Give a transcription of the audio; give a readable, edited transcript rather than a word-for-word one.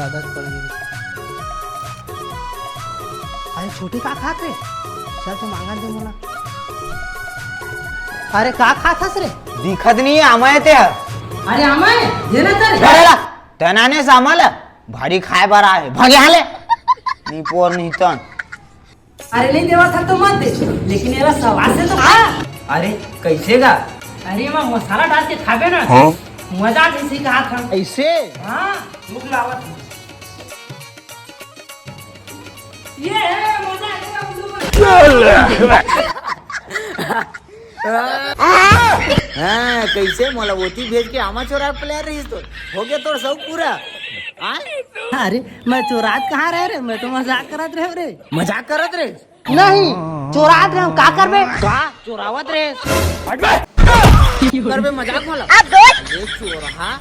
आदत पड़ गई। अरे छोटी का खात रे? चल तू मांगा दे मला। अरे का खात हस रे? दिखत नाही आमाय ते अरे आमाय दे ना तर। घराला तनाने सामाला भारी खाय बारा आहे भागे आले नी पोर नी तन। अरे नहीं देवा था तो मत दे, लेकिन ये सवाल से तो खा। अरे कैसे का? अरे मैं मसाला डाल के खाबे ना, मजा जैसे कहा था ऐसे हाँ भूख लावत ये है मजा हाँ कैसे मला वोती भेज के आमा चोरा प्लेयर रही तो हो गया तो सब पूरा। अरे मैं चोरात कहाँ रह रे, मैं तो मजाक करत रहे रे। मजाक करत रे? नहीं चोरात रहे का करबे? का चोरावत रे? करबे मजाक मला? चोर हाँ